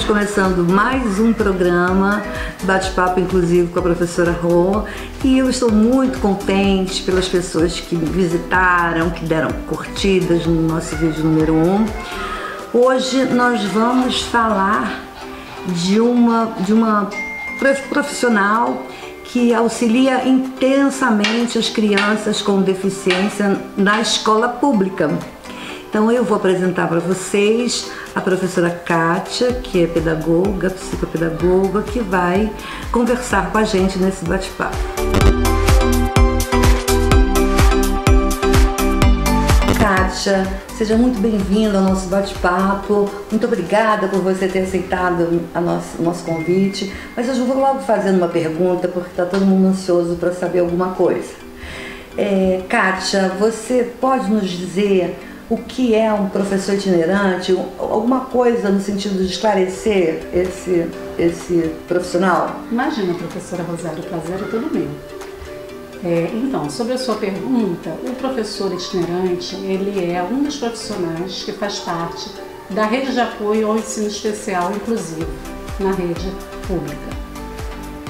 Estamos começando mais um programa, bate-papo inclusive com a professora Rô, e eu estou muito contente pelas pessoas que me visitaram, que deram curtidas no nosso vídeo número 1. Hoje nós vamos falar de uma profissional que auxilia intensamente as crianças com deficiência na escola pública. Então eu vou apresentar para vocês a professora Kátia, que é pedagoga, psicopedagoga, que vai conversar com a gente nesse bate-papo. Kátia, seja muito bem-vinda ao nosso bate-papo. Muito obrigada por você ter aceitado o nosso convite. Mas eu vou logo fazendo uma pergunta, porque está todo mundo ansioso para saber alguma coisa. Kátia, você pode nos dizer o que é um professor itinerante? Alguma coisa no sentido de esclarecer esse profissional? Imagina, professora Rosário, o prazer é todo meu. Então, sobre a sua pergunta, o professor itinerante, ele é um dos profissionais que faz parte da rede de apoio ao ensino especial inclusivo na rede pública.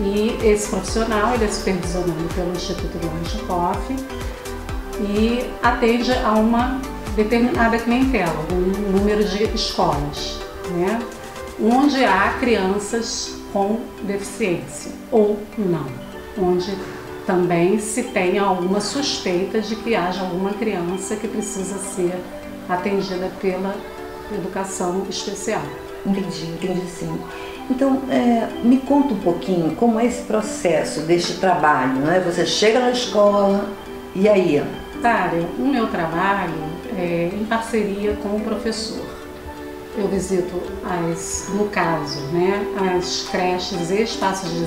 E esse profissional, ele é supervisionado pelo Instituto Lawrence Koff e atende a uma determinada clientela, um número de escolas, né, onde há crianças com deficiência ou não, onde também se tem alguma suspeita de que haja alguma criança que precisa ser atendida pela educação especial. Entendi sim. Então, me conta um pouquinho como é esse processo deste trabalho, né? Você chega na escola e aí? O meu trabalho é em parceria com o professor. Eu visito no caso, as creches e espaços de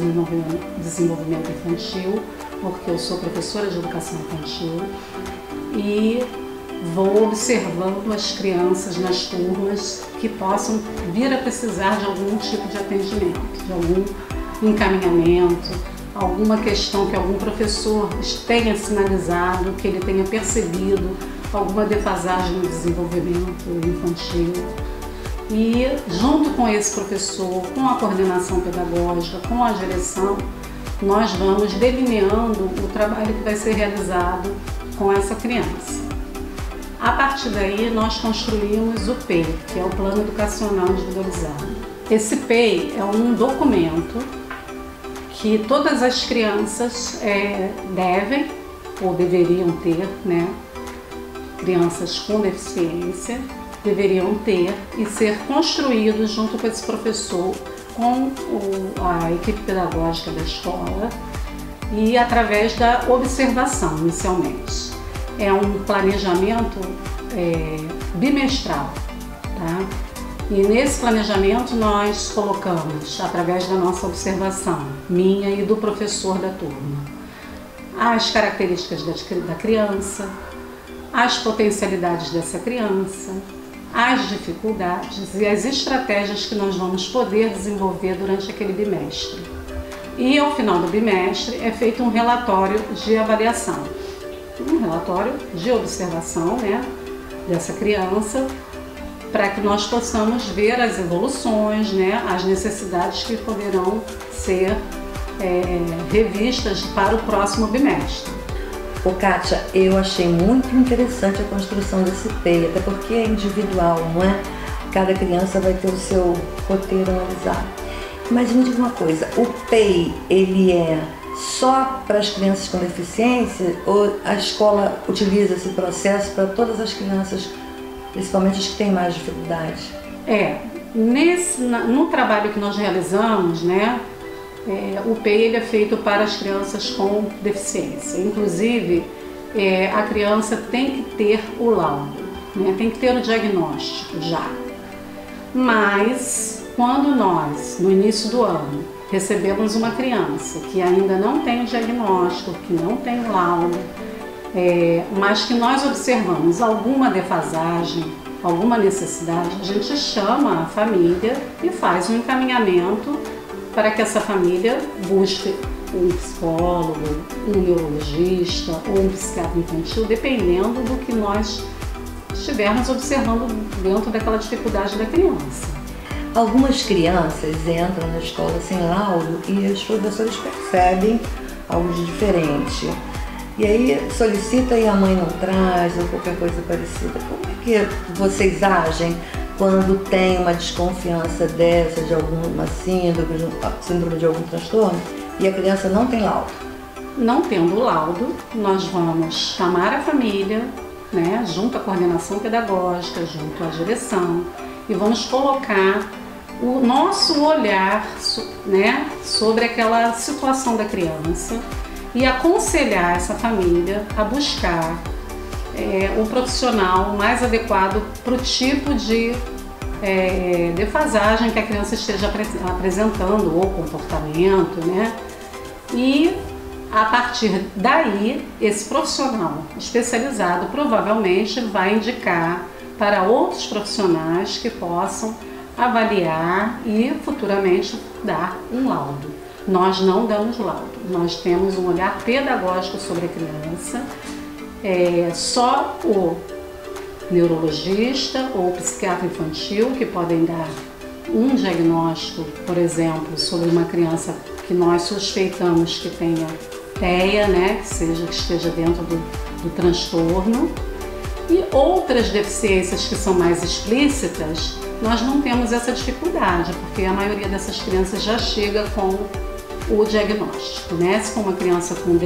desenvolvimento infantil, porque eu sou professora de educação infantil, e vou observando as crianças nas turmas que possam vir a precisar de algum tipo de atendimento, de algum encaminhamento, alguma questão que algum professor tenha sinalizado, que ele tenha percebido, alguma defasagem no desenvolvimento infantil. E junto com esse professor, com a coordenação pedagógica, com a direção, nós vamos delineando o trabalho que vai ser realizado com essa criança. A partir daí, nós construímos o PEI, que é o Plano Educacional Individualizado. Esse PEI é um documento que todas as crianças devem ou deveriam ter, crianças com deficiência, deveriam ter e ser construídos junto com esse professor, com a equipe pedagógica da escola e através da observação, inicialmente. É um planejamento bimestral, tá? E nesse planejamento nós colocamos, através da nossa observação, minha e do professor da turma, as características da criança, as potencialidades dessa criança, as dificuldades e as estratégias que nós vamos poder desenvolver durante aquele bimestre. E ao final do bimestre é feito um relatório de avaliação, um relatório de observação dessa criança, para que nós possamos ver as evoluções, as necessidades que poderão ser revistas para o próximo bimestre. Kátia, eu achei muito interessante a construção desse PEI, até porque é individual, não é? Cada criança vai ter o seu roteiro analisado. Mas me diga uma coisa, o PEI, ele é só para as crianças com deficiência ou a escola utiliza esse processo para todas as crianças, principalmente as que têm mais dificuldade? No trabalho que nós realizamos, o PEI ele é feito para as crianças com deficiência. Inclusive, a criança tem que ter o laudo, tem que ter o diagnóstico já. Mas, quando nós, no início do ano, recebemos uma criança que ainda não tem o diagnóstico, que não tem o laudo, mas que nós observamos alguma defasagem, alguma necessidade, a gente chama a família e faz um encaminhamento para que essa família busque um psicólogo, um neurologista ou um psiquiatra infantil, dependendo do que nós estivermos observando dentro daquela dificuldade da criança. Algumas crianças entram na escola sem laudo e os professores percebem algo de diferente. E aí solicita e a mãe não traz, ou qualquer coisa parecida. Como é que vocês agem quando tem uma desconfiança dessa, de alguma síndrome de algum transtorno, e a criança não tem laudo? Não tendo laudo, nós vamos chamar a família, né, junto à coordenação pedagógica, junto à direção, e vamos colocar o nosso olhar, né, sobre aquela situação da criança e aconselhar essa família a buscar o profissional mais adequado para o tipo de defasagem que a criança esteja apresentando, ou comportamento, né? E a partir daí, esse profissional especializado provavelmente vai indicar para outros profissionais que possam avaliar e futuramente dar um laudo. Nós não damos laudo, nós temos um olhar pedagógico sobre a criança. Só o neurologista ou o psiquiatra infantil que podem dar um diagnóstico, por exemplo, sobre uma criança que nós suspeitamos que tenha TEA, né, que esteja dentro do transtorno. E outras deficiências que são mais explícitas, nós não temos essa dificuldade, porque a maioria dessas crianças já chega com o diagnóstico, né? Se for uma criança com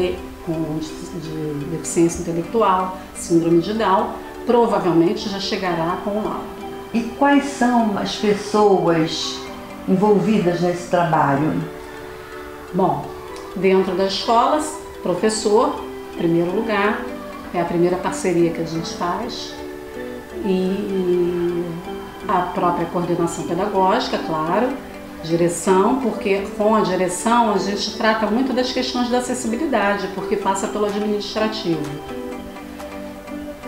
deficiência intelectual, síndrome de Down, provavelmente já chegará com o laudo. E quais são as pessoas envolvidas nesse trabalho? Bom, dentro das escolas, professor, em primeiro lugar, é a primeira parceria que a gente faz, e a própria coordenação pedagógica, claro, direção, porque com a direção a gente trata muito das questões da acessibilidade, porque passa pelo administrativo.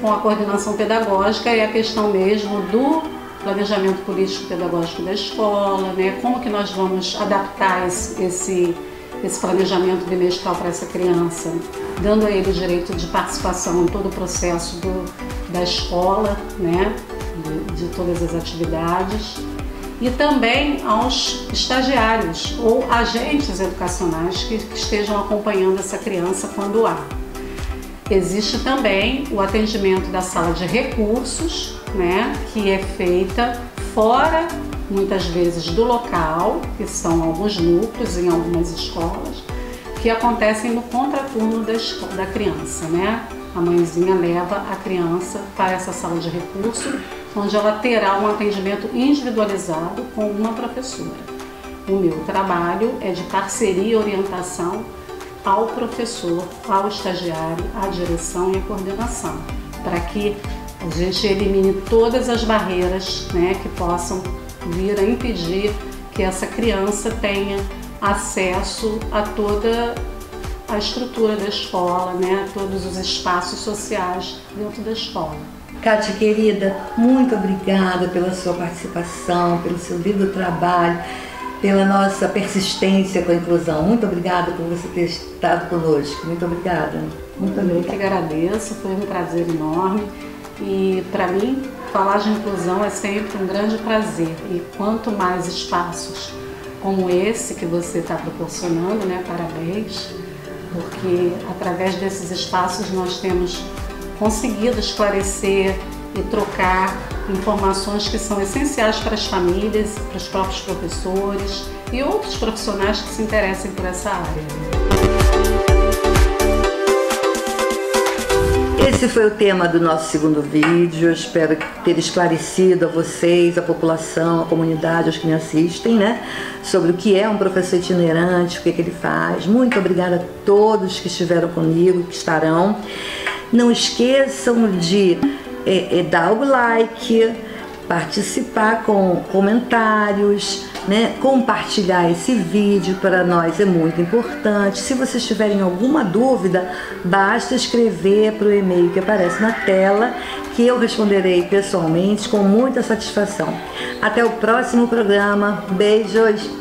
Com a coordenação pedagógica é a questão mesmo do planejamento político-pedagógico da escola, né? Como que nós vamos adaptar esse planejamento bimestral para essa criança, dando a ele o direito de participação em todo o processo da escola, né? De todas as atividades. E também aos estagiários ou agentes educacionais que estejam acompanhando essa criança quando há. Existe também o atendimento da sala de recursos, né, que é feita fora, muitas vezes, do local, que são alguns núcleos em algumas escolas, que acontecem no contraturno da criança, né? A mãezinha leva a criança para essa sala de recurso, onde ela terá um atendimento individualizado com uma professora. O meu trabalho é de parceria e orientação ao professor, ao estagiário, à direção e à coordenação, para que a gente elimine todas as barreiras, né, que possam vir a impedir que essa criança tenha acesso a toda a estrutura da escola, né, a todos os espaços sociais dentro da escola. Kátia, querida, muito obrigada pela sua participação, pelo seu lindo trabalho, pela nossa persistência com a inclusão. Muito obrigada por você ter estado conosco. Muito obrigada. Muito obrigada. Eu que agradeço, foi um prazer enorme. E para mim, falar de inclusão é sempre um grande prazer. E quanto mais espaços como esse que você está proporcionando, né, parabéns, porque através desses espaços nós temos conseguido esclarecer e trocar informações que são essenciais para as famílias, para os próprios professores e outros profissionais que se interessem por essa área. Esse foi o tema do nosso segundo vídeo. Eu espero ter esclarecido a vocês, a população, a comunidade, os que me assistem, né, sobre o que é um professor itinerante, o que ele faz. Muito obrigada a todos que estiveram comigo, que estarão. Não esqueçam de dar o like, participar com comentários, né? Compartilhar esse vídeo, para nós é muito importante. Se vocês tiverem alguma dúvida, basta escrever para o e-mail que aparece na tela, que eu responderei pessoalmente com muita satisfação. Até o próximo programa. Beijos!